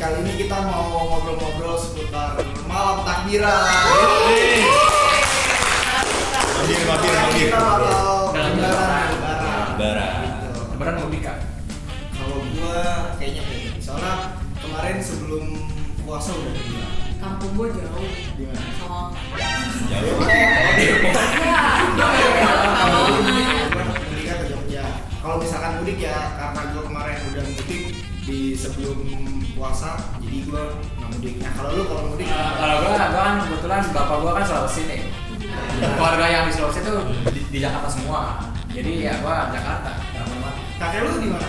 kali ini kita mau ngobrol-ngobrol seputar malam takbiran. Mampir. Kita bakal Lebaran. Lebaran mau nikah. Kalau gua kayaknya kayak soalnya kemarin sebelum puasa udah bilang. Kampung gua jauh. Di mana? Sama jauh. Mudik ke Jogja. Kalau misalkan mudik ya karena gua kemarin udah mudik di sebelum puasa, jadi gua nggak mudik. Nah kalau lu kalau mudik? Kalau gua kan kebetulan bapak gua kan Sulawesi nih. Keluarga yang di Sulawesi itu di Jakarta semua. Jadi ya gua Jakarta. Kakek lu di mana?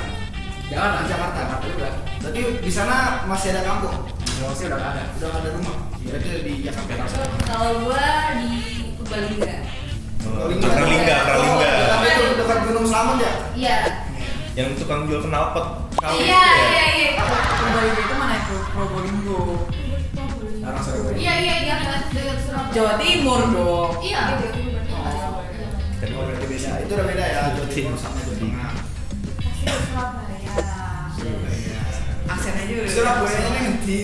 Jakarta. Jakarta juga. Berarti di sana masih ada kampung? Di Sulawesi udah nggak ada. Udah nggak ada rumah? Berarti di Jakarta. kalau gua di Purbalingga. Pralingga. Tapi itu dekat Gunung Slamet ya? Iya. Yang tukang jual knalpot. Iya. Purbalingga itu mana itu? Probolinggo. Orang Surabaya. Iya, dekat Surabaya. Jawa Timur dong. Iya. Oh, berarti beda. Itu udah beda ya. Jawa Timur sama Jawa Tengah. Surabaya. Aksen aja udah. Surabaya ini nanti.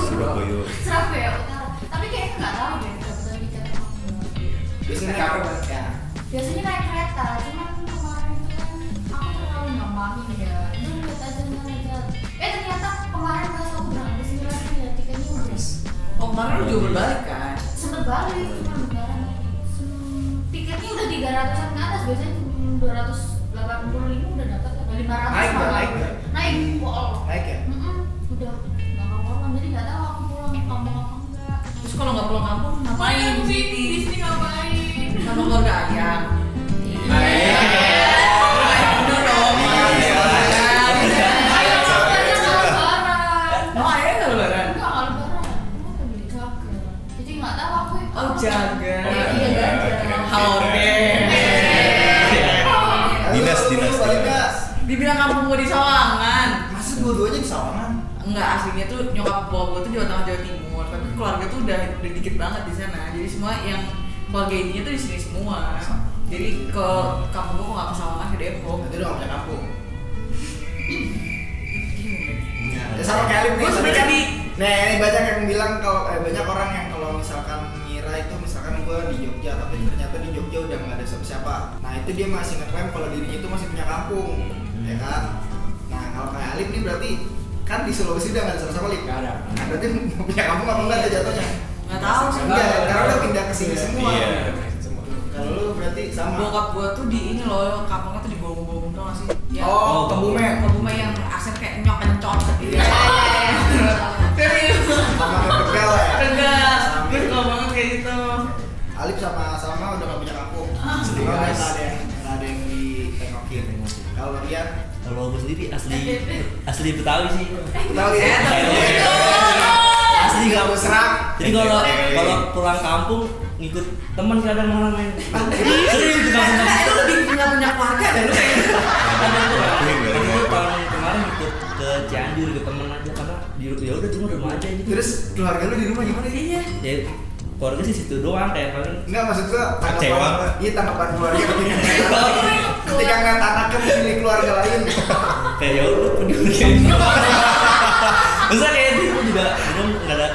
Surabaya. Surabaya Utara. Tapi kayaknya nggak tahu deh kebetulan bicara kamu. Biasanya Capek banget ya. Biasanya naik kereta, cuman kemarin itu kan aku terlalu ngambangin ya. Udah lihat aja. Ternyata kemarin pas aku berangkat ke sini lagi ya tiketnya udah Oh kemarin lu juga berbalik kan? sempet balik cuma lebaran. Tiketnya udah 300-an ke atas, biasanya 285 udah dapat kan 500 Naik nggak? malah. Naik nggak? Naik pol. Naik ya? Udah nggak kapan jadi nggak tahu aku pulang kampung apa enggak. Terus kalau nggak pulang kampung ngapain di sini? Di sini ngapain? Sama keluarga ayam. Iya. Udah dong. Mau ayam nggak lebaran? Enggak lebaran. Aku lagi jaga. Jadi nggak tahu aku. Oh jaga. Iya jaga. Halo deh. Dinas. Baliknya. Dibilang kampung gua di Sawangan. Masa dua-duanya di Sawangan? Enggak, aslinya tuh nyokap bokap gua tuh Jawa Tengah Jawa Timur, tapi keluarga tuh udah dikit banget di sana. Jadi semua yang keluarga intinya tuh di sini semua. Jadi ke kampung gua kok nggak ke Sawangan ke Depok. Nanti udah nggak punya kampung. Ya sama kayak Alif nih. Gua sebenarnya tadi. di- Nah, ini banyak yang bilang kalau banyak orang yang kalau misalkan ngira itu misalkan gua di Jogja, tapi ternyata di Jogja udah nggak ada siapa-siapa. Nah itu dia masih ngeklaim kalau dirinya itu masih punya kampung, ya kan? Nah kalau kayak Alif nih berarti kan di Sulawesi udah nggak ada siapa-siapa Alif. Nggak ada. Nah berarti punya kampung apa enggak tuh jatuhnya? Nggak tahu sih. Enggak, karena udah pindah ke sini Iya. semua. Iya. Kalau lu berarti sama. Bokap gua tuh di ini loh, kampungnya tuh di Bolong-Bolong tau gak sih? Yang Oh, Kebumen. Kebumen yang aksen kayak nyok-kencot gitu. Iya. Serius. Sama kayak Tegal ya. Enggak, gue suka banget kayak gitu. Alif sama udah nggak punya kampung. Sedih, Udah guys. nggak ada yang ditengokin. Kalau dia Kalau gue sendiri asli Betawi sih. tahu ya. Asli Nggak nggak berserak. Jadi kalau pulang kampung ngikut teman kadang malah main. Serius di kampung. Nah, itu lebih nggak punya keluarga dan lu kayak Gue tahun kemarin ikut ke Cianjur ke temen aja karena ya udah cuma rumah aja ini. Terus keluarga lu di rumah gimana sih? iya. Ya keluarga sih situ doang kayak paling. Enggak maksud gua Kecewa. Iya tanggapan keluarga ketika ngeliat anaknya memilih keluarga lain. Kayak ya udah peduli kayak gitu. Masa kayak di rumah juga belum nggak ada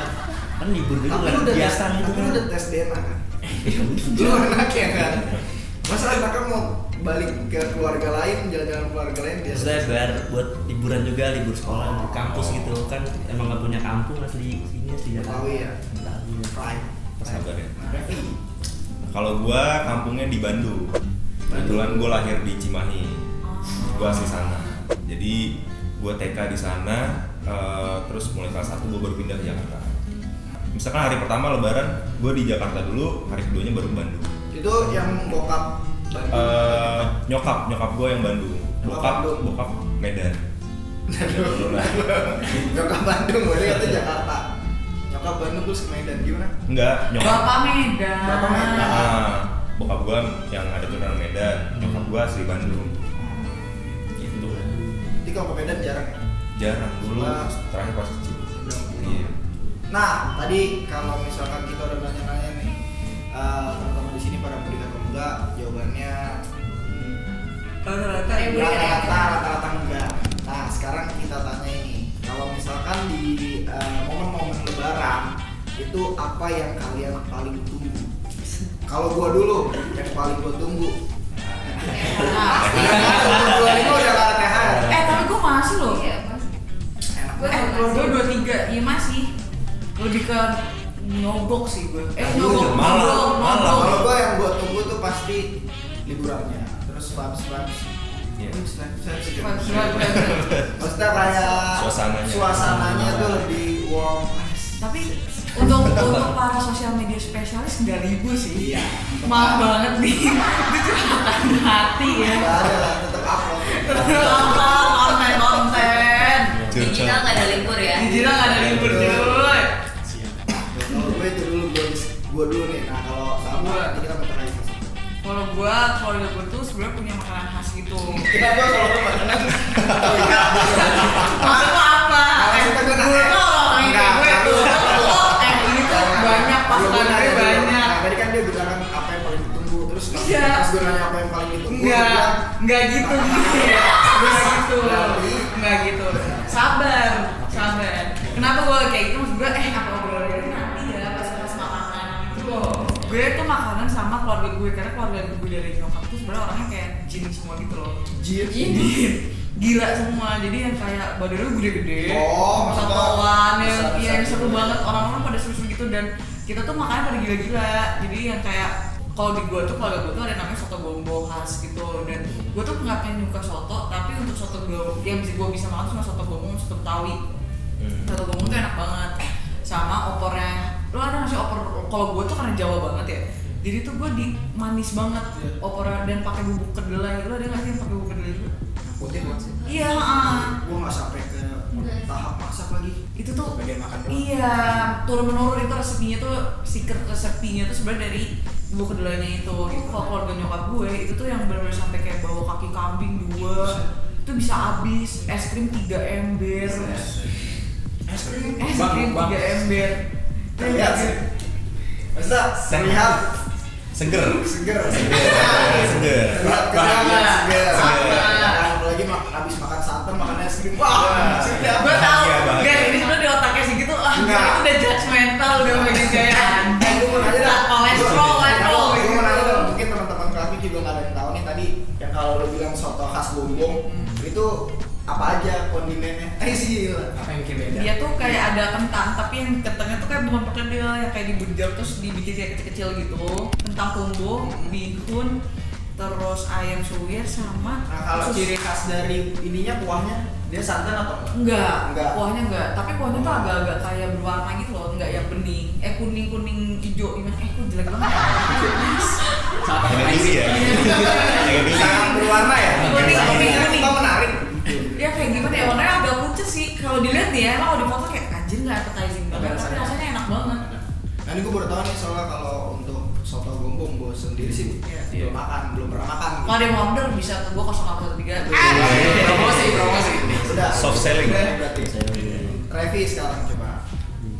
kan libur gitu Tapi nggak lu ada udah kegiatan gitu tapi kan. lu udah tes DNA kan? Ya Lu udah. anaknya kan? Masa anaknya mau balik ke keluarga lain, jalan-jalan keluarga lain biasa? Maksudnya biar buat liburan juga, libur sekolah di kampus gitu kan emang nggak punya kampung asli sini asli Jakarta. Betawi ya? Betawi. Pride. Sabar ya. Revi. Kalau gua kampungnya di Bandung. Kebetulan gua lahir di Cimahi. Gua asli sana. Jadi gua TK di sana, terus mulai kelas 1 gua baru pindah ke Jakarta. Misalkan hari pertama Lebaran, gua di Jakarta dulu, hari keduanya baru ke Bandung. Itu yang bokap Bandung. Nyokap gua yang Bandung. Bokap Medan. Nyokap Bandung, berarti kata Jakarta. Nyokap Bandung terus ke Medan, gimana? Enggak, nyokap. Bapak Medan. Bapak Medan. Bokap gua yang ada turunan Medan, nyokap gua asli Bandung. Gitu. Jadi kalau ke Medan jarang ya? Jarang dulu, Wah. terakhir pas kecil. Belum. Iya. Nah, tadi kalau misalkan kita udah nanya-nanya nih, teman-teman di sini pada mudik atau enggak? Jawabannya Rata-rata rata-rata enggak. Nah, sekarang kita tanya ini, kalau misalkan di itu apa yang kalian paling tunggu? Kalau gua dulu, yang paling gua tunggu. Gua ini udah gak ada THR. Tapi gue masih loh. Iya, Mas. Enak. Gue 23, iya masih. Lebih ke nyogok sih gue. Malah. Nyogok. Kalau gua yang gua tunggu tuh pasti liburannya. Terus vibes. Iya. Maksudnya kayak suasananya tuh lebih warm. Tapi untuk para sosial media spesialis 9.000 sih. Iya. Maaf banget nih. Itu curhatan hati ya. Gak ada lah, tetap upload. Konten. Digital nggak ada libur ya. Digital nggak ada libur cuy. Kalau gue itu dulu gue dulu nih. Nah kalau sama nanti kita bentar lagi. Kalau keluarga gue tuh sebenarnya punya makanan khas gitu. Kenapa kalau lu makanan? Maksudnya apa? Maksudnya gue nanya. Gue orang yang kayak gue tuh. Ini tuh banyak pasukan gue banyak. Nah tadi kan dia bilang kan apa yang paling ditunggu. Terus Iya. pas gue nanya apa yang paling ditunggu. Enggak gitu. Enggak gitu. Sabar. Kenapa gue kayak gitu? Maksud gue apa obrolan dari nanti ya pas makanan gitu loh. Gue tuh makanan sama keluarga gue karena keluarga gue dari nyokap tuh sebenarnya orangnya kayak jin semua gitu loh. Jin. Gila semua. Jadi yang kayak badannya gede-gede. Oh, satuan yang besar. yang seru banget, orang-orang pada seru gitu dan kita tuh makannya pada gila-gila. Jadi yang kayak kalau di gua tuh keluarga gua tuh ada namanya soto gombo khas gitu dan gua tuh nggak pengen nyuka soto tapi untuk soto gombo yang gua bisa makan cuma soto gombo sama soto betawi. Soto gombo tuh enak banget sama opornya. Lo ada nggak sih opor? Kalau gua tuh karena Jawa banget ya. Jadi tuh gua di manis banget opornya dan pakai bubuk kedelai. Lo ada nggak sih yang pakai bubuk kedelai juga? Putih banget sih. Iya. Gue nggak sampai ke tahap masak lagi. Itu tuh Bagian makan doang. iya turun menurun itu resepnya tuh secret resepnya tuh sebenarnya dari bubuk kedelainya itu kalau keluarga nyokap gue itu tuh yang benar-benar sampai kayak bawa kaki kambing 2 itu bisa habis es krim 3 ember es krim 3 ember Terlihat sih. Maksudnya terlihat Seger. seger. Seger. Terlihat seger. Apalagi habis makan santan makan es krim. Wah, sedap. gue tau Iya, Bang. guys ini sebenarnya di otaknya sih gitu Enggak. itu udah judgmental udah begini kayak Gue mau nanya dah. kolesterol Gue mau nanya dah. Mungkin teman-teman kami juga nggak ada yang tahu nih tadi yang kalau lo bilang soto khas Bombong itu apa aja kondimennya? Sih. Apa yang bikin beda? dia tuh kayak ada kentang tapi yang kentangnya tuh kayak bukan perkedel yang kayak dibujak terus dibikin kayak kecil-kecil gitu kentang kumbu, bihun, terus ayam suwir sama Nah kalau ciri khas dari ininya kuahnya dia santan atau enggak, Enggak. kuahnya enggak, tapi kuahnya tuh agak-agak kayak berwarna gitu loh, enggak yang bening, kuning-kuning hijau gimana, kok jelek banget Jaga diri ya. Jaga diri. sangat berwarna ya? Kuning. Atau menarik? ya kayak gimana ya, warnanya agak pucet sih, kalau dilihat nih ya, emang kalau di foto kayak anjir nggak appetizing banget, tapi rasanya enak banget. Nah ini gue baru tahu nih soalnya kalau untuk soto gombong gue sendiri sih belum pernah makan. Kalau ada yang mau order bisa ke gua 0813. Promosi. Udah. Soft selling. Udah, berarti. Revi sekarang coba.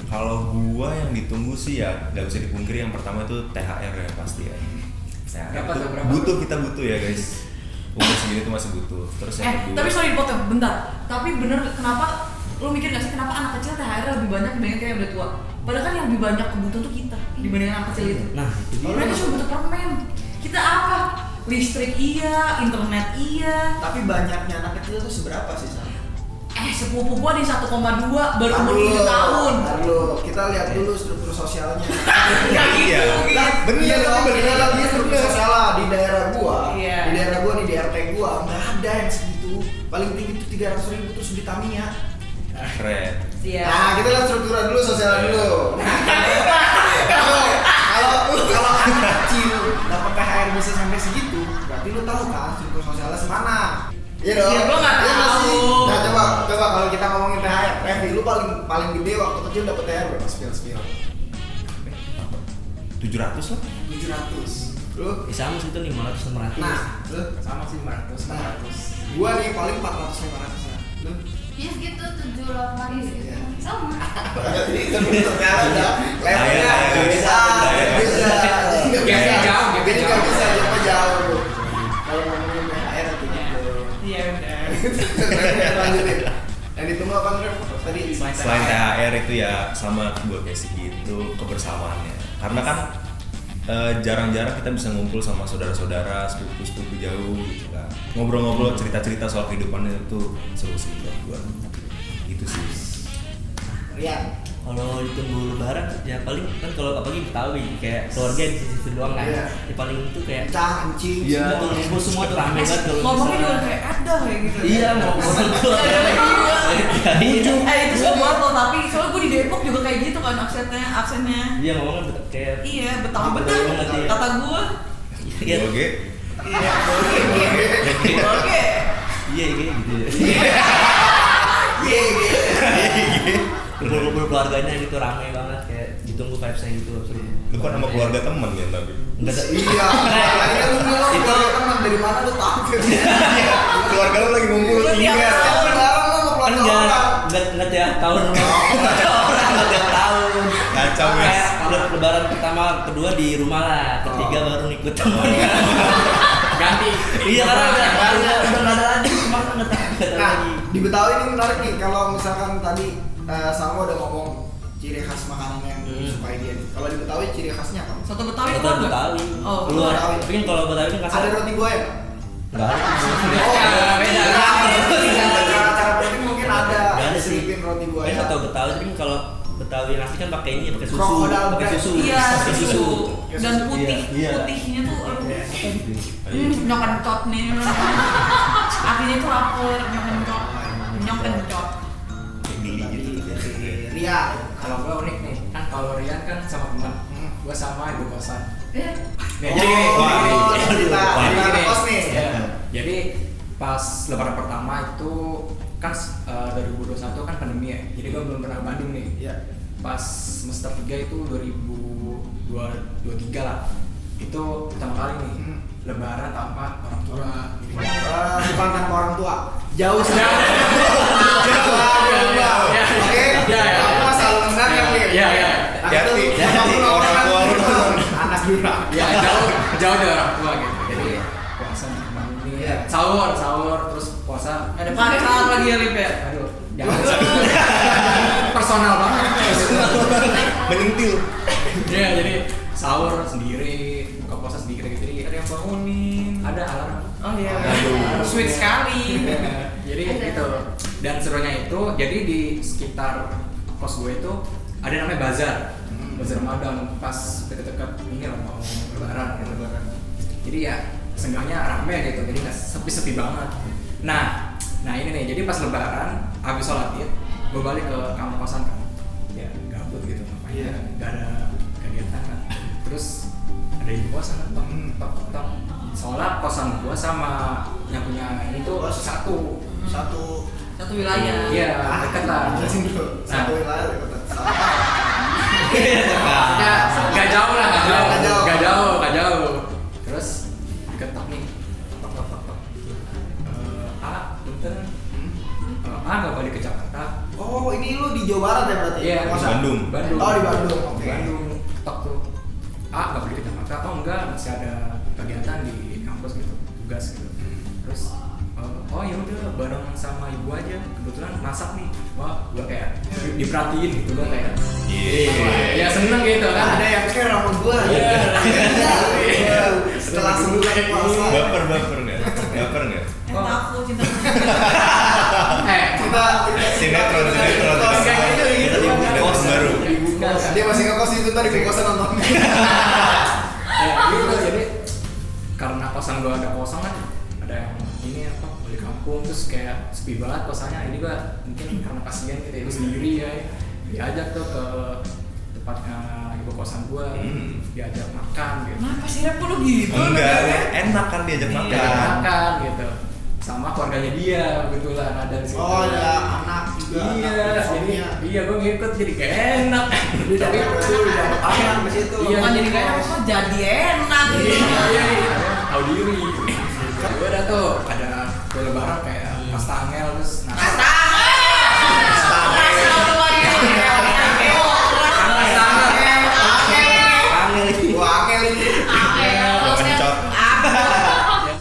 Kalau gua yang ditunggu sih ya nggak bisa dipungkiri yang pertama itu THR ya pasti ya. THR Berapa itu tuh, berapa? kita butuh ya guys. Umur segini tuh masih butuh. Terus yang kedua. Tapi sorry dipotong, bentar. Tapi bener kenapa lo mikir gak sih kenapa anak kecil THR lebih banyak dibanding kayak udah tua? Padahal kan yang lebih banyak kebutuhan tuh kita dibanding anak kecil itu. Nah, itu dia. Mereka cuma butuh permen. Kita apa? Listrik iya, internet iya. Tapi banyaknya anak kecil tuh seberapa sih Sam? Sepupu gua di 1,2 baru umur 7 tahun. Lalu kita lihat dulu struktur sosialnya. Enggak gitu. Iya. Nah, bener dong, bener lagi struktur sosial di daerah gua. Iya. Di daerah gua nih di RT gua nggak ada yang segitu. Paling tinggi tuh 300.000 terus di Tamiya. keren. Iya. Nah, kita lihat struktur dulu, sosial dulu. Kalau anak kecil dapat THR bisa sampai segitu, berarti lu tahu kan struktur sosialnya semana? Iya dong. Ya, gua nggak Iya nggak sih? tahu. Nah, coba kalau kita ngomongin THR, Revi, lu paling gede waktu kecil dapat THR berapa? Spill. 700 lah. 700. Lu? Sama sih itu 500-600. Nah, lu? Sama sih 500, 400. Gua nih paling 400-500 lah. Lu? Iya segitu 7-8 gitu. Iya. Sama. Jadi struktur sosial udah levelnya Nggak nggak bisa. Gapnya jauh, gapnya Jadi nggak jauh. bisa, gapnya jauh. Kalau ngomongin THR itu gitu. Iya udah. Lanjutin. Yang ditunggu apa Ref? Tadi selain THR itu ya sama gue kayak gitu kebersamaannya. Karena kan jarang-jarang kita bisa ngumpul sama saudara-saudara, sepupu-sepupu jauh gitu kan. Ngobrol-ngobrol, cerita-cerita soal kehidupannya itu seru sih buat gue. Itu sih. Rian. Kalau ditunggu lebaran ya paling kan kalau apalagi Betawi kayak keluarga di situ doang kan. Iya. Ya paling itu kayak Cah, anjing. iya tuh ngumpul semua tuh rame banget kalau Ngomongnya juga misalnya. kayak ada kayak gitu. Iya ngomong Itu semua tuh, tapi soalnya gue di Depok juga kayak gitu kan aksennya. Iya ngomongnya kayak Iya, Betawi Betawi bener. banget, iya. Kata gue. iya Oke. Iya. Oke. iya gitu ya. Iya. Kumpul-kumpul keluarganya gitu rame banget kayak ditunggu vibes-nya gitu seru. Lu kan sama keluarga temen ya tapi. Enggak ada. Iya. Makanya lu bilang Itu- keluarga teman dari mana lu tahu? Keluarga lu lagi ngumpul Lu tiap iya. tahun. Lebaran lu mau Kan keluarga orang. enggak tiap tahun enggak tiap tahun. Kacau, Mas. Kayak lebaran pertama kedua di rumah lah, ketiga baru ikut temennya. Ganti. Iya karena udah nggak ada lagi kemana nggak tahu Nah, lagi. di Betawi ini menarik nih kalau misalkan tadi Salmo udah ngomong ciri khas makanan yang disukai dia. Kalau di Betawi ciri khasnya apa? Soto Betawi Kota keluar nggak? Betawi. Oh, Keluar. Betawi. Tapi kan kalau Betawi kan kasar. Ada roti buaya nggak? Enggak ada. Beda. Cara-cara penting mungkin ada. Nggak ada sih. Selipin roti buaya. Kayak soto Betawi tapi kan kalau Betawi nasi kan pakai ini pakai susu, Krokodil pakai bread. susu. Iya, Pakai susu. Dan Iya, putih, iya. putihnya tuh aduh. Iya. Nyok kencot nih. Akhirnya tuh lapar, nyok kencot. Nyok kencot. Geli gitu. Ria. Kalau gue unik nih, kan kalau Rian kan sama teman, gue sama ibu kosan. Eh, Nih, jadi gini, Wah, gini, Oh, gini. cerita Wah, Jadi cerita gini, kos nih. ya, jadi pas lebaran pertama itu kan 2021 kan pandemi ya, jadi gue belum pernah ke Bandung nih. Iya. Pas semester 3 itu 2023 lah, itu pertama kali nih lebaran tanpa orang tua. Bukan tanpa orang tua. Jauh sekali. Ya. Oke. Ya, ya. Kamu masalah menang ya, Ria? Ya, ya. Hati-hati, orang tua lu. Anak Yura. Ya jauh dari orang tua gitu. Jadi puasa di Bandung nih, Iya. sahur terus puasa. ada pacar lagi ya Lip ya? Aduh, jangan personal banget. Menyentil. Ya, jadi sahur sendiri, buka puasa sendiri gitu. Jadi Ada yang bangunin. ada alarm. Oh iya. Aduh. Sweet sekali. Jadi gitu. Dan serunya itu, jadi di sekitar kos gue itu ada namanya bazar. Bazar Ramadan pas dekat-dekat ini lah mau lebaran gitu. Jadi ya seenggaknya rame gitu, jadi nggak sepi-sepi banget. Nah ini nih, jadi pas lebaran habis sholat id, gue balik ke kamar kosan kan, ya gabut gitu ngapain, Iya. nggak ada kegiatan kan. Terus ada ibu kosan kan, tok. Soalnya kosan gue sama yang punya ini tuh satu. Satu wilayah. Iya, dekat lah. Jelasin dulu. Satu wilayah di kota. Nggak jauh lah, Nggak jauh. Terus diketok nih, tok. Punten, nggak balik ke Jakarta. Oh, ini lu di Jawa Barat ya berarti? Iya, Kosan? Bandung. Oh, di Bandung. Oke. Bandung, tok tuh. Nggak balik ke Jakarta. Oh enggak, masih ada kegiatan di kampus gitu, tugas gitu. Terus oh ya udah bareng sama ibu aja, kebetulan masak nih. Wah, gua kayak diperhatiin gitu, gua kayak ya seneng gitu kan. Ada yang care sama gua. Iya. Iya. Setelah sebulan puasa. Baper nggak? Baper nggak? Aku cinta. Kita Sinetron. Kos Baru. Dia masih ngekos itu tadi di kosan nonton. Ya gitu, jadi karena kosan gua ada kosong kan, ada yang ini apa balik kampung terus kayak sepi banget kosannya, ini gua mungkin karena kasihan gitu ya sendiri ya, diajak tuh ke tempatnya ibu kosan gua, diajak makan gitu. Kenapa sih Rep lu gitu? Enggak, enak kan diajak Diajak makan. makan gitu, sama keluarganya dia kebetulan ada di situ. Oh, ada anak juga. Iya, anak jadi suaminya. iya gua ngikut jadi gak enak. Dia dapat anak di situ. Iya. Bukan jadi kayak apa? Jadi enak gitu. Iya, tahu diri. Gue ada tuh ada kue lebaran kayak pasta angel terus Wah, angel ini. Kencot.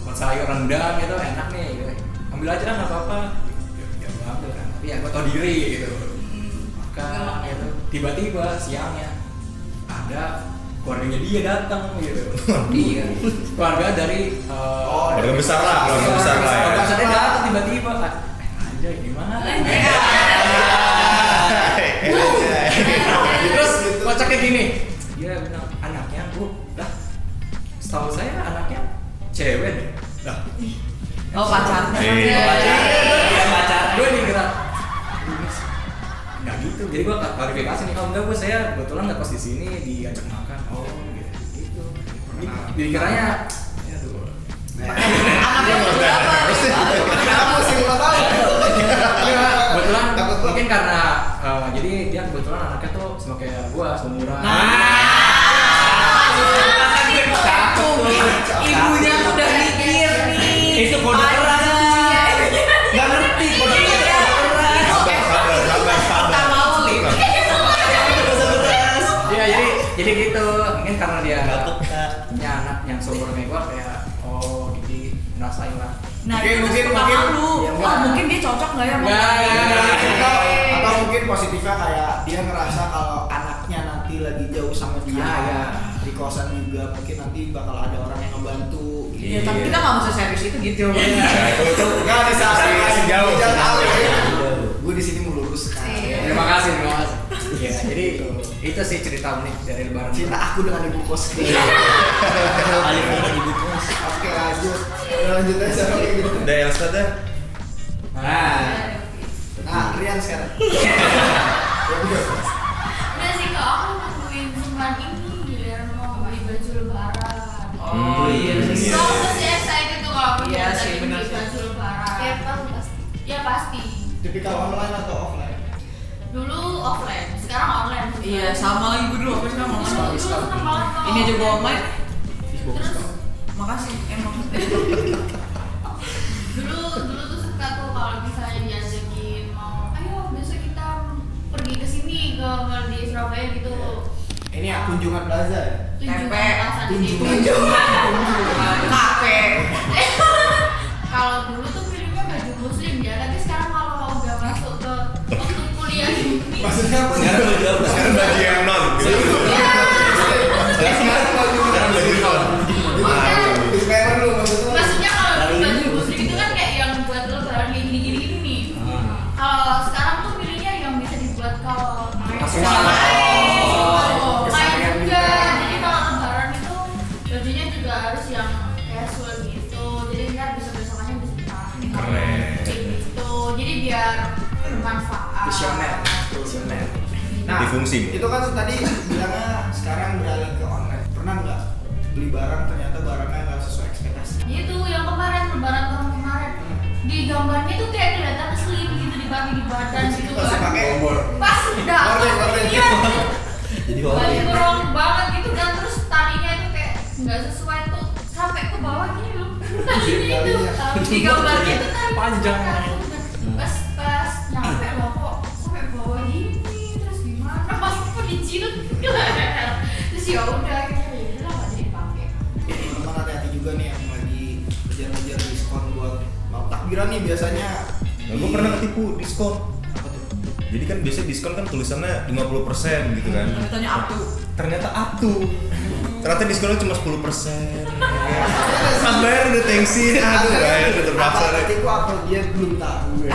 buat sayur rendang gitu enak nih gitu. Ambil aja lah nggak apa-apa. Ya gue ambil kan, tapi ya gue tau diri gitu. tiba-tiba siangnya ada keluarganya dia datang gitu. Iya. Keluarga dari Keluarga besar lah, keluarga besar lah ya. Keluarga besarnya datang tiba-tiba kan. Anjay gimana? Terus kocaknya gini. Dia bilang anaknya bu, lah. Setahu saya anaknya cewek deh. Lah. Oh pacarnya. Iya pacar. Gue nih gerak. Nggak gitu. Jadi gue klarifikasi nih. Oh enggak bu, saya kebetulan nggak pas di sini diajak makan. Oh gitu. Dikiranya. Aduh. Anaknya berapa? Kenapa sih lo tahu? Iya, kebetulan Takut mungkin karena jadi dia kebetulan anaknya tuh sama kayak gue seumuran. Ibunya udah mikir nih. Itu kode keras. Nggak ngerti kode keras. Kita mau nih. Iya jadi gitu. Mungkin karena dia Nggak peka. punya anak yang seumuran kayak gue kayak jadi ngerasain lah. Nah, Mungkin lu. ya, Oh, mungkin dia cocok nggak ya? Atau mungkin positifnya kayak dia ngerasa kalau anaknya nanti lagi jauh sama dia Ya. di kosan juga mungkin nanti bakal ada orang yang ngebantu. Iya, tapi kita nggak bisa serius itu gitu. Nggak bisa Masih jauh. Gue di sini meluruskan. Terima kasih. Iya, jadi itu sih cerita unik dari lebaran. Cinta aku dengan ibu kos. Alif dengan ibu kos. Oke lanjut aja kayak gitu. Udah Elsa dah. Nah, Rian sekarang. Ya udah. Udah sih kak, aku nungguin cuman ini giliran mau beli baju lebaran. Oh iya. Iya. So, aku masih excited tuh kalau aku Iya lagi sih, bener beli sih. baju lebaran. Ya pasti. Ya pasti. Tipikal online atau offline? Dulu offline, sekarang online. Iya, sama lagi gue dulu. Apa sekarang Dulu mau seneng banget kalau- Ini aja gue online. Terus Makasih. Emang. dulu tuh suka tuh kalau misalnya diajakin mau, ayo besok kita pergi ke sini ke mall di Surabaya gitu. Ini ya kunjungan plaza ya? Tunjungan Tempe. rasa di Tunjungan. Kafe. Kalau dulu tuh pilihnya baju muslim ya, tapi sekarang kalau udah masuk ke waktu kuliah ini Maksudnya apa? Sekarang baju apa? Sekarang baju yang non. Gitu. Sekarang baju non. disclaimer dulu maksudnya. maksudnya kalau dulu baju muslim itu kan kayak yang buat lebaran kayak gini-gini nih. Kalau sekarang tuh pilihnya yang bisa dibuat kalau Kasual. main juga. Jadi kalau lebaran itu bajunya juga harus yang casual gitu. Jadi biar besok-besokannya bisa dipakai. Keren. Kayak gitu. Jadi biar bermanfaat. Visioner. Multifungsi. Itu kan tadi bilangnya sekarang beralih ke online. Pernah nggak beli barang ternyata barangnya nggak sesuai ekspektasi? Itu yang kemarin lebaran tahun kemarin. Di gambarnya tuh kayak kelihatan slim gitu dipakai di badan gitu Masih kan. pakai Pas udah Gorden. iya. Jadi Balik orang kurang banget gitu kan, terus talinya itu kayak nggak sesuai tuh sampai ke bawah gini loh. Talinya itu di gambarnya itu tali Panjang. Pas nyampe loh kok sampai bawah gini, terus gimana? Pas pun diciduk terus ya udah gitu ya udah nggak jadi pakai. Teman-teman hati-hati juga nih yang lagi ngejar-ngejar diskon buat mau takbiran nih biasanya. Nah, gue pernah ketipu diskon. Apa tuh? Jadi kan biasanya diskon kan tulisannya 50% gitu kan. Tanya up to. Ternyata up to. Ternyata diskonnya cuma 10%. Pas bayar udah tensin, aduh bayar udah terpaksa deh. Tapi kok apa dia belum tahu ya.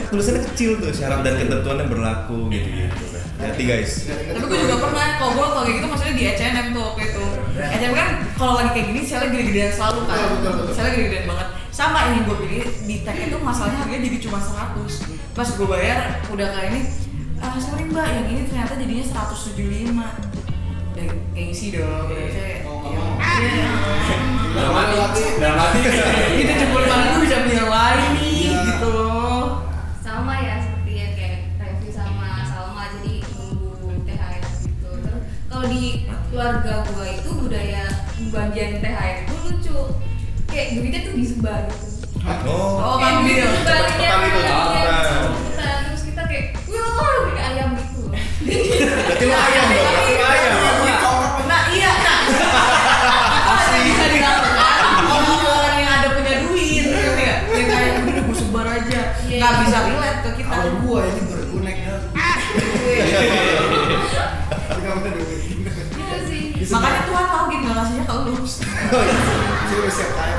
Tulisannya kecil tuh, syarat dan ketentuannya berlaku gitu-gitu. Hati guys. Tapi gue juga pernah, kalau gue kalau kayak gitu maksudnya di H&M tuh waktu itu. H&M kan kalau lagi kayak gini selnya gede-gedean selalu kan. Betul. Selnya gede-gedean banget. Sama ini gue pilih di tag itu masalahnya harganya jadi cuma 100. Pas gue bayar udah kayak ini, sorry mbak yang ini ternyata jadinya 175. Dan gengsi dong. Saya, iya. Dalam hati. Itu jempol tangan gue bisa beli yang lain nih Iya. gitu loh. Sama ya seperti yang kayak Revi sama Salma, jadi nunggu THR gitu. Terus kalau di keluarga gua itu budaya bagian THR itu lucu, kayak duitnya tuh disebar gitu. Oh, Kayak ambil. disebarnya, Cepetan itu, cepetan. cepetan. Terus kita kayak wah lebih kayak ayam gitu. Berarti lo ayam dong, berarti lo ayam. Nah iya, nah itu bisa dilakukan kalau orang yang ada punya duit, ngerti nggak? Yang kayak udah gue sebar aja, nggak bisa relate ke kita. Kalau gua ini bergunek ya. Makanya Tuhan tahu gitu nggak ngasihnya ke lu. Serius ya kayak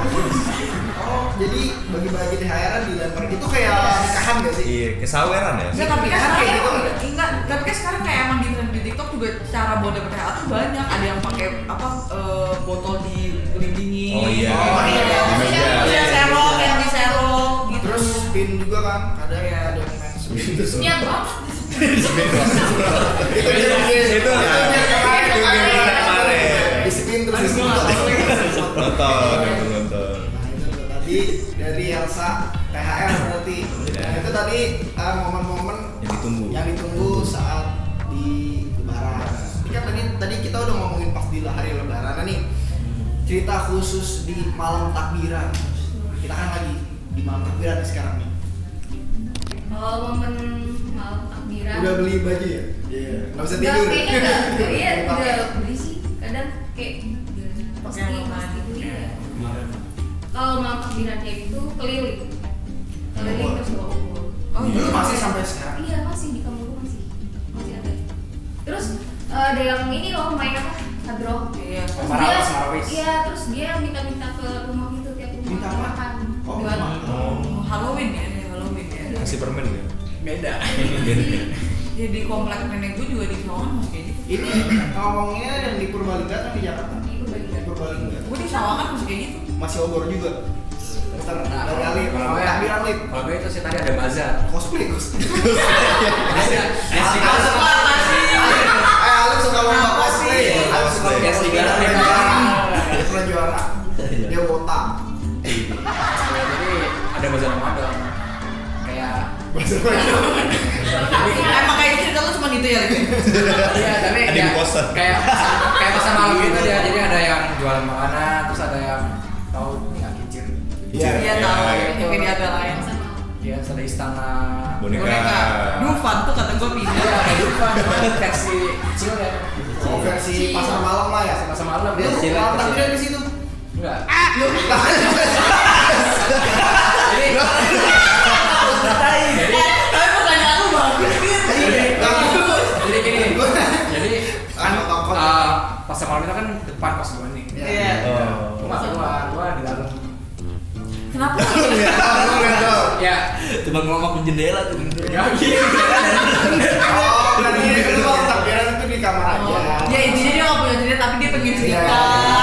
oh jadi bagi-bagi THR dilempar itu kayak nikahan gak sih? Iya, kesaweran ya. Enggak, tapi kan Kayak sekarang gitu enggak, tapi kan sekarang kayak emang di TikTok juga cara bawa THR tuh banyak. Ada yang pakai apa botol digelindingin. Oh iya. Oh, iya. Di meja. Iya, serok, yang di serok gitu. Terus spin juga kan ada Iya. ada yang main spin terus. Niat banget. Itu dia Itu di spin terus di spin. nonton. Nah itu tuh tadi dari Elsa THR berarti. Nah itu tadi momen-momen Yang ditunggu. saat di Lebaran. Ini kan tadi kita udah ngomongin pas di hari Lebaran nih. Cerita khusus di malam takbiran. Kita kan lagi di malam takbiran nih sekarang nih. Kalau momen malam takbiran Udah beli baju ya? Iya. Nggak bisa tidur. kayaknya enggak, iya udah beli sih. Kadang kayak pasti beli ya. Kalau malam takbiran kayak gitu keliling terus bawa obor. Oh Dulu iya. masih sampai sekarang. Iya masih di kampung gua masih ada. Terus ada yang ini loh main apa? Hadroh. Iya. Terus Marawis, dia, Marawis. iya terus dia minta ke rumah gitu tiap rumah Minta apa? makan. Oh, Jual. Oh, Halloween ya, ini Halloween ya. kasih permen ya. Beda. Ya di komplek nenek gue juga di Sawangan masih kayak gitu. Ini ngomongnya yang di Purbalingga atau di Jakarta? Itu Di bagian. Purbalingga. Gue di Sawangan masih kayak gitu. Masih obor juga. Bentar, Nah, dari Alif, kalau sama gue takbiran Alif. kalau gue itu sih tadi ada bazar. Cosplay. Festival Alif suka lomba cosplay. Alif suka lomba Festival. cosplay. Dia pernah juara. Dia wota. Jadi ada bazar Ramadan. Kayak Emang kayak cerita lu cuma gitu ya, Lip? iya, tapi Ada ya, di poster. kayak pasar malam gitu dia. Jadi ada yang jual makanan, terus ada yang tahu nggak kicir. Iya. Iya tahu, Iya. yang kayak di ada lain. Ya, ada istana Boneka. Dufan tuh kata gue pindah. Iya, ada Dufan versi kecil ya. Oh, versi pasar malam lah ya. Pasar malam Lu dia kecil. malam takbiran di situ. Enggak. Tapi pertanyaan lu bagus gitu. Jadi gini. Jadi kan Anu, toko. pasar malam itu kan depan kos gue nih. Iya. Oh. Cuma gua di dalam. Kenapa? Ya, Cuma ngomong ke jendela tuh. ya gini. Oh, berarti lu malam takbiran itu di kamar aja. Ya intinya dia nggak punya cerita tapi dia pengen cerita. Iya.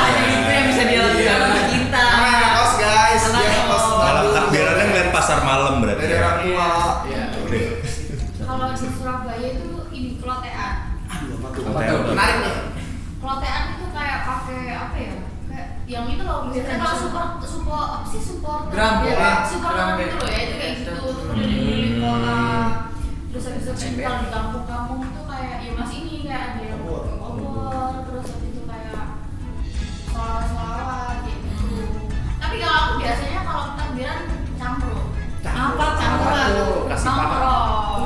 Hanya itu yang bisa dia lakukan untuk kita. Karena anak kos guys, Anak dia kos kos. Malam Bandung. takbirannya ngeliat pasar malam berarti. Dari orang tua. Iya. Kalau di Surabaya itu ini klotean. Aduh, apa tuh? Apa tuh? Menarik nih. Klotean itu kayak pakai apa ya? Kayak yang itu loh, misalnya kalau support apa sih support? Drum band. Ya, support Drum itu band. loh ya, itu kayak gitu. Terus udah di kota. Terus habis itu Band. kalau di kampung-kampung itu kayak ya masih ini kayak ada yang obor, terus habis itu kayak solawat kayak gitu. Tapi kalau aku biasanya kalau takbiran campur. Apa Apa tuh? Kasih paham. Nongkrong. Oh.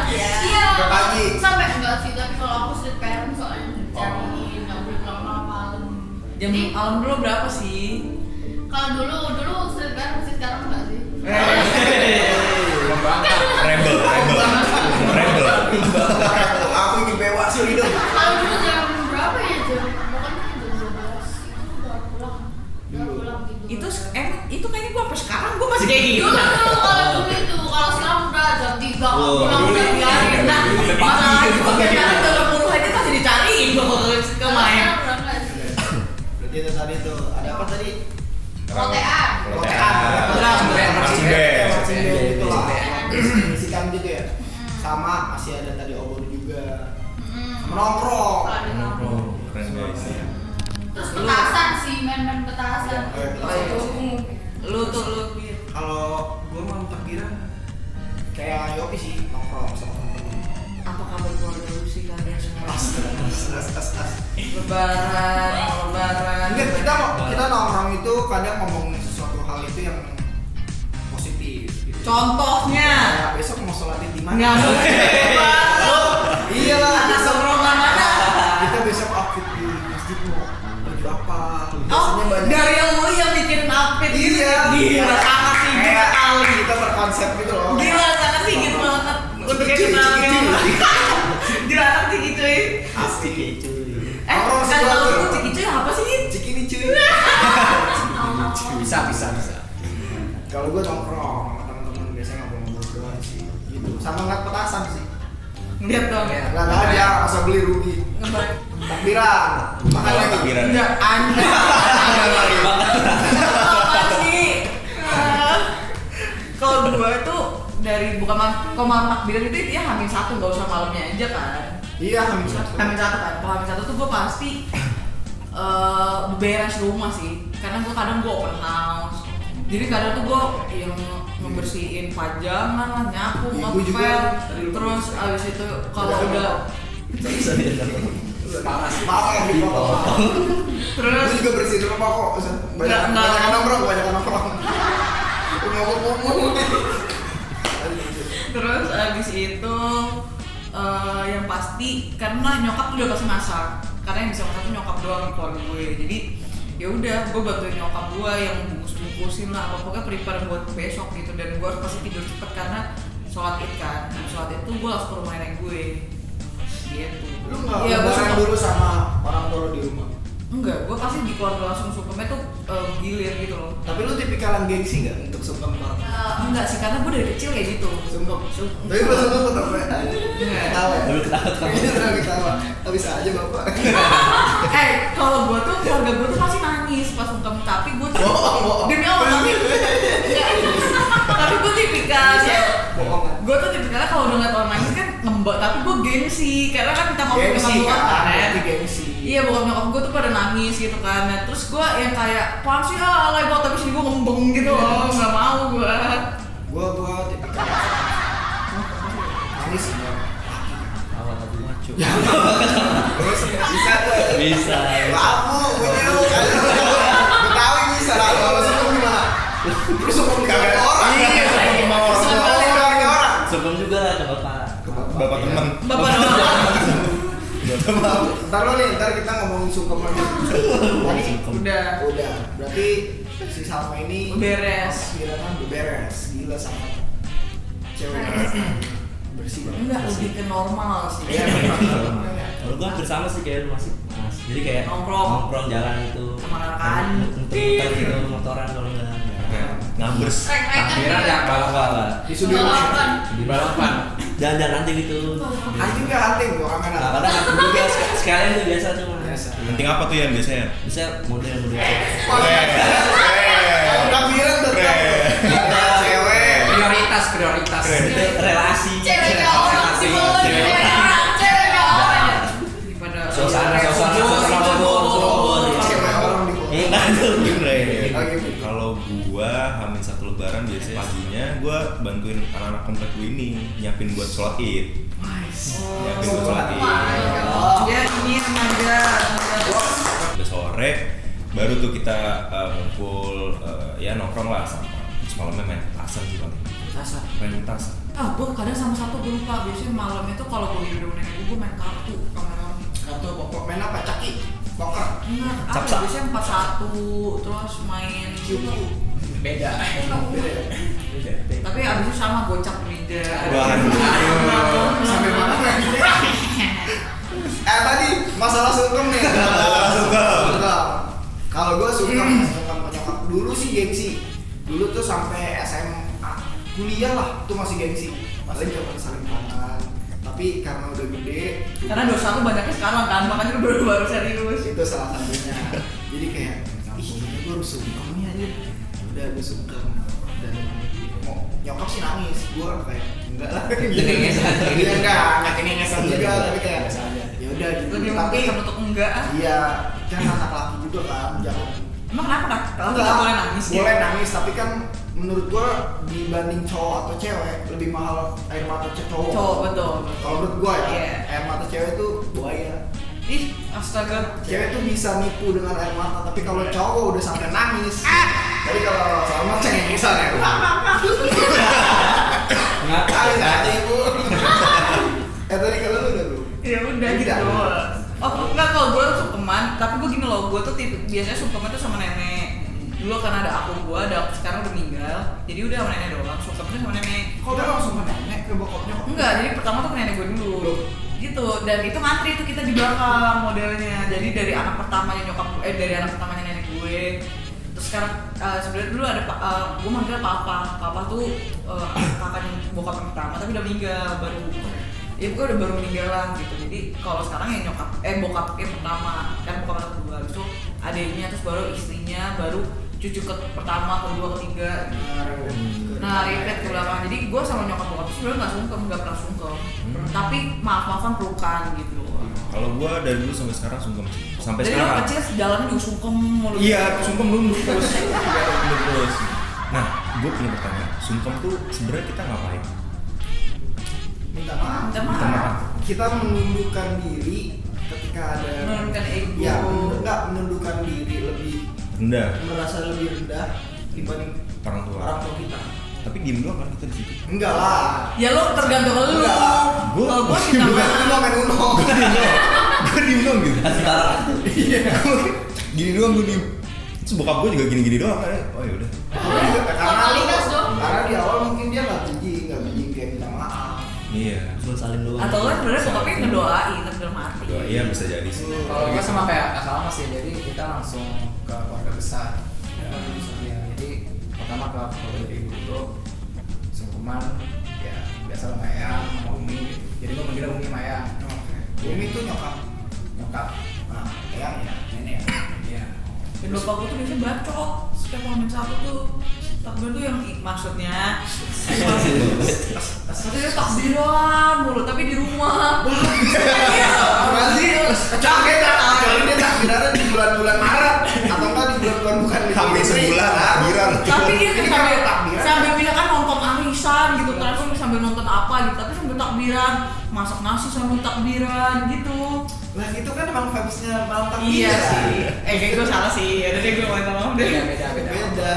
Iya. Sampai pagi. Sampai enggak sih, tapi kalau aku street parent soalnya dicariin, nggak boleh pulang malam. Jam Jadi, malam dulu berapa sih? kalau dulu street parent masih sekarang enggak sih? Membangkang. Rebel. Aku ingin bewak sih hidup. Kalau dulu jam berapa ya jam? Pokoknya jam 12 itu udah pulang gitu. Itu kayaknya gue sampai sekarang gue masih kayak gitu. Dulu kalau dulu itu, kalau sekarang udah jam 3 nggak pulang dulu udah ini. biarin. Nah, Masalahnya gue sekarang dalam puluh aja masih dicariin gue ke main. sekarang udah enggak sih. Berarti itu tadi tuh ada apa tadi? Klotean. Klotean. Marching band. Marching band gitu lah. Band. Musikan gitu ya. Sama masih ada tadi obor juga. Mm. Nongkrong. Kalau ada nongkrong. Keren guys. Terus petasan sih, main-main petasan. Iya, Oh, itu. Lu Pir. Kalau gue malam takbiran kayak Yopi sih nongkrong sama temen-temen. Apa kabar keluarga lu sih kalian semua? As. Lebaran. Enggak, kita nongkrong itu kadang ngomongin sesuatu hal itu yang positif. Gitu. Contohnya. Kayak besok mau sholatin di mana? Nggak boleh. Iya lah. Anak besok- tongkrongan mana? Kita besok outfit di masjid mau baju apa? Oh, Biasanya banyak. dari yang lu yang bikin outfit gitu. Iya. Gila, sangat sih gitu Kayak kali. kita berkonsep gitu loh. Gila, sangat sih gitu banget. Untuk yang Cuy, kenalnya. cuy. Gila, sangat sih gitu ya. Asli. Kalau gue nongkrong sama temen-temen biasanya ngobrol-ngobrol doang sih gitu, sama ngeliat petasan sih. Lihat dong ya. Nggak aja, masa beli rugi. Takbiran, makan lagi. Takbiran. Enggak anda. Sih. Kalau gue tuh dari bukan takbiran itu ya Hamin 1, nggak usah malamnya aja kan. Iya, Hamin 1. Hamin 1 kan. Kalau Hamin 1 tuh gue pasti beres rumah sih. Karena gue kadang gue open house. Jadi kadang tuh gue yang ngebersihin pajangan lah, nyapu, Iya, gua juga. ngepel. Terus abis itu kalau udah Parah yang dipotong. terus Gue juga bersihin rumah kok. Nggak. Banyak nongkrong. Ngomong-ngomong. Terus abis itu yang pasti karena nyokap udah pasti masak, karena yang bisa masak tuh nyokap doang di keluarga gue. Jadi ya udah gue bantuin nyokap gue yang bungkusin lah, pokoknya prepare buat besok gitu. Dan gue harus pasti tidur cepet karena sholat id kan. Nah, sholat id tuh gue langsung ke rumah nenek gue gitu. Lu nggak Iya, gua lebaran suka- dulu sama orang tua di rumah? Enggak, gue pasti di keluarga langsung sungkemnya tuh gilir gitu loh. Tapi lu tipikalan gengsi nggak untuk sungkem banget? Enggak sih, karena gue dari kecil kayak gitu. Sungkem. Tapi lu sungkem tetap ketawa ya? Dulu ketawa-ketawa. Ini terang ketawa. Tapi bisa aja bapak. Kalau gue tuh keluarga gue tuh pasti nangis pas sungkem, tapi gue tuh Bohong. demi Allah tapi gue tipikalnya Bohongan. gue tuh tipikalnya kalau udah ngeliat orang nangis kan ngembak, tapi gue gengsi karena kan minta maaf sama Gengsi gue kan? kan. Berarti gengsi. Iya, bokap nyokap gue tuh pada nangis gitu kan. Nah, terus gue yang kayak apaan sih alay banget, tapi sini gue ngembeng gitu loh, nggak mau gue. Gua tipikal nangis sih. Awal tapi maco. Terus bisa tuh. Bisa. Lamu, punya lu kan. Betawi bisa lah. Kalau sungkem gimana? Terus sungkem kagak orang. Iya, sungkem sama orang tua. Sungkem ke orang. Sungkem juga lah ke bapak. Bapak teman. Bapak doang. Ntar lo nih, ntar kita ngomongin sungkem lagi. Tadi Udah udah, berarti si Salma ini beres. Kira-kira udah beres, gila sama cewek bersih banget. Enggak, lebih ke normal sih. Iya, memang. Kalau gua hampir sama sih kayak lu masih. Mas. Jadi kayak Nongkrong. jalan itu. Sama anak-anak. Muter-muter gitu motoran kalau enggak. Ngabers. Takbiran ya balap-balap. Di Sudirman. Di balapan. Jalan-jalan anjing gitu. Anjing nggak hunting, gua kangen. Nah, kadang aku juga sekalian tuh biasa tuh. Mas. Biasa. Penting apa tuh yang biasanya? Bisa model-model. Kalau takbiran tetap ada cewek. Prioritas. Relasi. Ceweknya orang sih kalau ceweknya orang. Daripada Suasana Bogor. Cewek orang di Kalau gua Hamin 1 lebaran biasanya paginya gua bantuin anak-anak komplek gua ini nyiapin buat sholat id. Nyiapin buat sholat id. Ya ini remaja. Udah sore baru tuh kita ngumpul ya nongkrong lah sama. Terus malamnya main petasan sih paling. Main petasan. Gue kadang sama satu gue lupa. Biasanya malam itu kalau gue di rumah nenek gue main kartu sama orang. Kartu pokok main apa? Caki, poker, Enggak, apa Capsa. ya? Biasanya 41 terus main Beda. tapi abis itu sama gocap meja. Waduh. sampai mana lagi? Tadi masalah sungkem nih. Sungkem. Kalau gue sungkem sama nyokap dulu sih gengsi. Dulu tuh sampai SMA, kuliah lah tuh masih gengsi. Masih coba saling tangan. Tapi karena udah gede, Karena dosa lu banyaknya sekarang kan, makanya lu baru serius. itu salah satunya. Jadi kayak, ih, gue harus sungkem nih aja. Udah gue sungkem dan mau nyokap sih nangis, gue kayak enggak lah. Cengengesan. Iya enggak cengengesan juga, tapi kayak ya udah gitu. Lebih Tapi mungkin untuk enggak. iya, kan anak laki juga kan, jangan. Emang kenapa dah? Kalau Enggak, kita boleh nangis ya? boleh nangis, tapi kan menurut gua dibanding cowok atau cewek lebih mahal air mata cowok. Cowok, betul. Kalau menurut gua ya, Iya. air mata cewek tuh buaya. Ih, astaga. Cewek tuh bisa nipu dengan air mata, tapi kalau cowok udah sampai nangis. Jadi kalau sama cengengesan ya. Ngapain aja ibu? Tadi kalau lu udah lu. Ya udah gitu. Tidak. Oh enggak, kalau gue sungkeman, tapi gue gini loh, gue tuh biasanya sungkeman tuh sama nenek. Dulu kan ada aku gue, ada sekarang udah meninggal, jadi udah sama nenek doang, sungkemnya sama nenek. Kok udah langsung ke nenek ke bokapnya? Enggak, jadi pertama tuh ke nenek gue dulu. Gitu, dan itu ngantri tuh kita di belakang modelnya. Jadi dari anak pertamanya nyokap dari anak pertamanya nenek gue, terus sekarang sebenarnya dulu ada gue manggil papa tuh kakaknya bokap yang pertama tapi udah meninggal baru ya gue udah baru meninggal lah gitu. Jadi kalau sekarang yang bokap yang pertama kan bokap yang kedua itu adiknya terus baru istrinya baru cucu pertama kedua ketiga gitu. Nah repeat ke belakang. Jadi gue sama nyokap bokap tuh sebenarnya nggak pernah sungkem tapi maafan pelukan gitu. Kalau gua dari dulu sampai sekarang sungkem sih. Sampai Dari sekarang. kecil jalan juga sungkem mulu. Iya, sungkem nunduk terus. Nunduk terus. Nah, gua punya pertanyaan. Sungkem tuh sebenarnya kita ngapain? Minta maaf. Minta Minta maaf. maaf. Kita menundukkan diri ketika ada Menurunkan ego. ya enggak menundukkan diri lebih Rendah. merasa lebih rendah dibanding Orang orang tua. tua kita. Tapi diem doang kan kita di situ. Enggak lah. Ya lo tergantung lu. Enggak. Kalau gue minta Bukan maaf. Uno main Uno. Gua diem doang gitu. Sekarang Gini doang gua diem. Terus bokap gua juga gini-gini doang kan. Oh yaudah. Formalitas dong. Karena di awal mungkin dia nggak benci kayak minta maaf. Iya. cuma saling doang. Atau lo sebenarnya bokapnya ngedoain tapi dalam hati. Doa, iya bisa jadi sih. Kalau gue sama kayak Kak Salma sih, jadi kita langsung ke keluarga besar. Ya, jadi pertama ke keluarga ibu dulu, sungkeman, ya biasa sama Mayang, sama Umi. Gitu. Jadi gue manggilnya Umi Mayang. Umi itu nyokap. Nyokap. Nah, yang ya, nenek ya. Iya. Dan bapak gue tuh biasanya bacot setiap momen satu tuh. Takbir tuh yang maksudnya maksudnya takbiran mulu tapi di rumah. Kecuali dia takbirannya di bulan-bulan Maret atau enggak di bulan-bulan bukan di Hampir sebulan takbiran. Tapi dia Ini sambil kalau takbiran. sambil misalkan nonton arisan gitu kan, sambil nonton apa gitu, tapi sambil takbiran, masak nasi sambil takbiran gitu. Lah itu kan emang vibes-nya malam takbiran. Iya sih. Kayak gue salah sih. Ada deh gue minta maaf deh. Beda. Beda.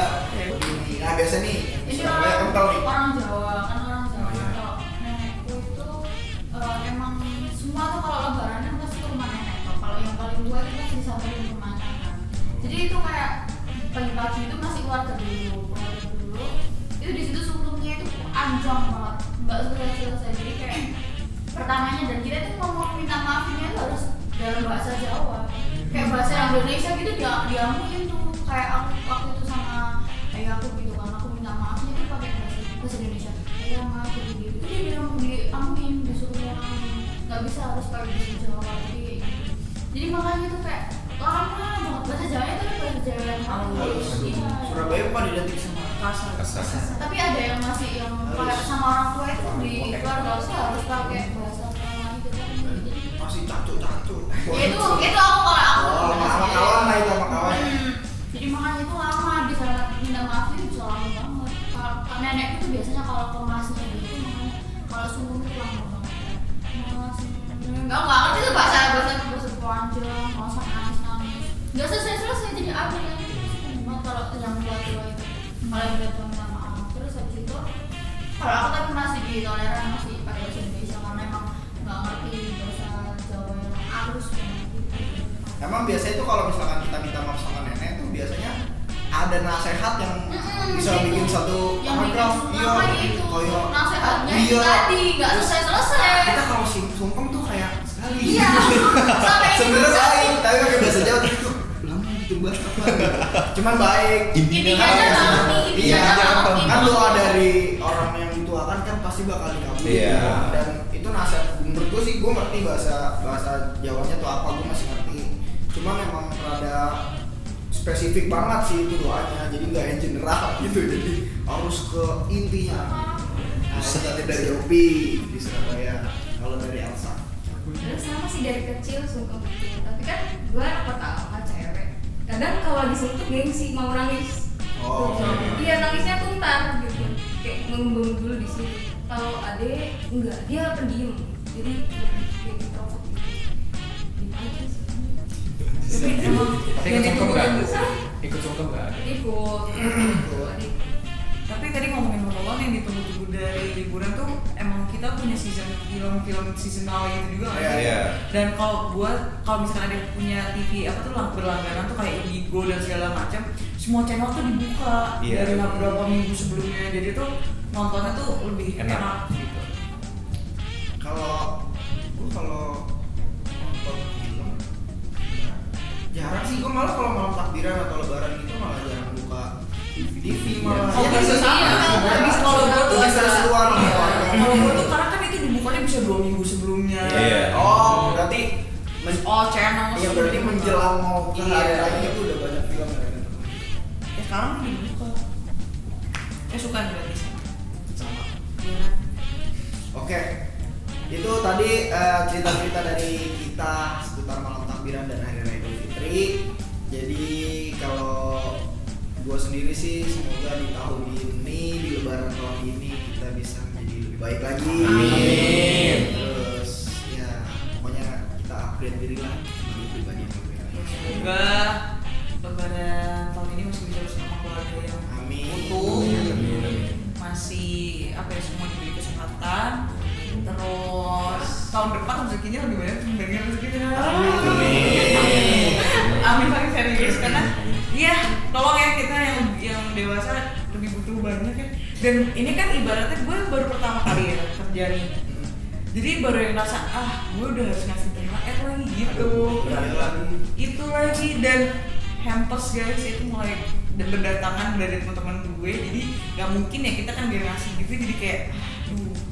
Nah biasa nih, Ini Surabaya kan tahu nih. orang Jawa kan orang Jawa. Oh, iya. Kalau nenekku itu emang semua tuh kalau lebaran kan pasti ke rumah nenek. Kalau yang paling tua itu pasti disamperin ke rumah kakak. Jadi itu kayak pagi-pagi itu masih keluarga dulu. Itu di situ sungkemnya itu anjang banget, nggak selesai. Jadi kayak pertamanya dan kita tuh ngomong minta maafnya itu harus dalam bahasa Jawa. Kayak bahasa Indonesia gitu diamuin tuh. Kayak aku waktu itu sama ayah aku gitu kan, aku minta maafnya itu pakai bahasa Indonesia. Ayah maaf gitu. Itu dia bilang diamuin, disuruh diamuin. Nggak bisa harus pakai bahasa Jawa. Jadi makanya tuh kayak lama banget bahasa Jawa itu kan bahasa Jawa yang halus. Iya. Surabaya bukan identik sama Kasar. Tapi ada yang masih yang kayak sama orang tua itu di keluarga harus pakai bahasa Jawa gitu kan. Jadi masih cacu-cacu. ya itu aku kalau aku Sama kawan lah itu sama kawan. Jadi makanya itu lama di sana minta maaf itu bisa lama banget. Kalau nenek itu biasanya kalau kemasnya gitu makanya kalau sungguh itu lama banget. Mas, enggak ngerti itu bahasa panjang, masa nangis. Enggak selesai jadi apa ya? Kalau yang tua-tua itu kalau udah tua minta maaf. Terus habis itu kalau aku tapi masih ditoleran masih pakai bahasa Indonesia karena emang nggak ngerti bahasa Jawa yang halus banget gitu. Emang biasa itu kalau misalkan kita minta maaf sama nenek tuh biasanya ada nasihat yang bisa bikin satu yang bikin paragraf. apa gitu Kayak nasihatnya iya. itu tadi nggak selesai Kita kalau sungkem tuh kayak sekali. iya sampai Sebenarnya baik, tapi pakai bahasa Jawa tuh lama gitu bahas apa. Cuman baik. Intinya Kan aja biasanya- ngerti, Iya, intinya aja ngerti. kan doa dari orang yang dituakan kan pasti bakal dikabulin. Iya. Dan itu nasihat menurut gue sih, gue ngerti bahasa Jawanya tuh apa, gue masih ngerti. Cuman emang rada spesifik banget sih itu doanya, jadi nggak yang general gitu, jadi harus ke intinya. Nah, itu tadi dari Yopi di Surabaya, kalau dari Elsa. Terus sama sih dari kecil suka gitu, tapi kan gue anak pertama cewek. Kadang kalau disuruh tuh gengsi mau nangis. Oh, Iya nangisnya tuh ntar gitu, kayak ngembang dulu di sini. Kalau ade enggak, dia pendiam, jadi kayak introvert gitu. Diem aja sih. Tapi emang Tapi yang ikut sungkem ditunggu-tunggu. nggak? Ikut sungkem nggak? Ikut. Tapi tadi ngomongin Home yang ditunggu-tunggu dari liburan tuh emang kita punya season film-film seasonal gitu juga nggak sih? Iya. Dan kalau misalkan ada yang punya TV apa tuh berlangganan tuh kayak Indigo dan segala macam, semua channel tuh dibuka Iya. dari beberapa minggu sebelumnya, jadi tuh nontonnya tuh lebih Enak. enak gitu. Kalau nonton film jarang sih, gue malah kalau malam takbiran atau lebaran gitu malah jarang TV malah. Oh, bisa sama. Habis kalau gue tuh Bisa ada keluar. kalau gue tuh karena kan itu dibukanya bisa 2 minggu sebelumnya. Iya. Oh, berarti Channel. iya berarti menjelang mau ke hari Iya. raya itu udah banyak film yang ada. Ya sekarang dibuka. Suka berarti Sama. Iya. Oke. Itu tadi cerita-cerita dari kita seputar malam takbiran dan hari raya Idul Fitri. Jadi kalau gue sendiri sih semoga di tahun ini, di lebaran tahun ini kita bisa menjadi lebih baik lagi. Amin. Terus ya pokoknya kita upgrade diri lah sebagai pribadi yang lebih baik. Semoga lebaran tahun ini masih bisa bersama keluarga yang Amin. utuh, Amin. masih apa ya semua diberi kesehatan. Terus tahun depan rezekinya lebih banyak dari rezekinya. Amin. Amin paling serius karena iya tolong ya kita yang dewasa lebih butuh banyak ya. Dan ini kan ibaratnya gue baru pertama kali ya kerja nih. Jadi baru yang ngerasa gue udah harus ngasih THR lagi gitu. Berat lagi. Itu lagi dan hampers guys itu mulai berdatangan dari teman-teman gue. Jadi nggak mungkin ya kita kan dia ngasih gitu jadi kayak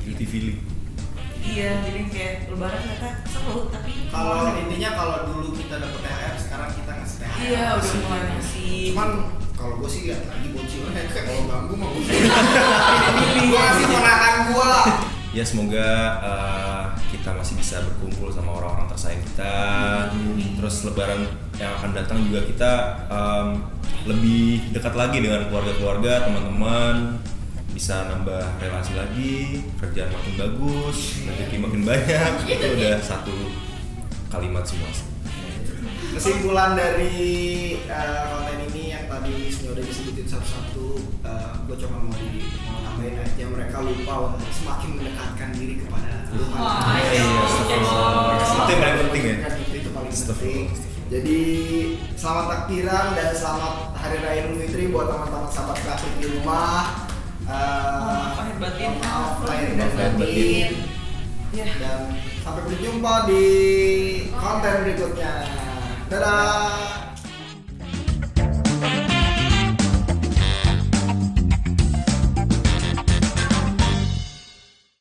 Guilty feeling. iya jadi kayak lebaran ternyata seru tapi Kalau intinya kalau dulu kita dapet THR, sekarang kita ngasih THR. iya udah mulai ngasih. Cuman kalau gue sih lihat lagi bocilnya kalau ganggu mau gue masih ponakan gue. Ya semoga kita masih bisa berkumpul sama orang-orang tersayang kita. Terus lebaran yang akan datang juga kita lebih dekat lagi dengan keluarga-keluarga, teman-teman, bisa nambah relasi lagi, kerjaan makin bagus, rezeki makin banyak. Itu udah satu kalimat semua sih. Kesimpulan dari konten ini yang tadi udah disebutin satu-satu, gue cuma mau nambahin aja mereka lupa untuk semakin mendekatkan diri kepada Tuhan. Wah, iya, astagfirullah. Itu yang paling penting ya. Itu paling penting. Astagfirullah. Jadi selamat takbiran dan selamat hari raya Idul Fitri buat teman-teman sahabat grafik di rumah. Maaf lahir batin. Maaf lahir dan Maaf lahir batin. Ya. Dan sampai berjumpa di konten berikutnya. Dadah.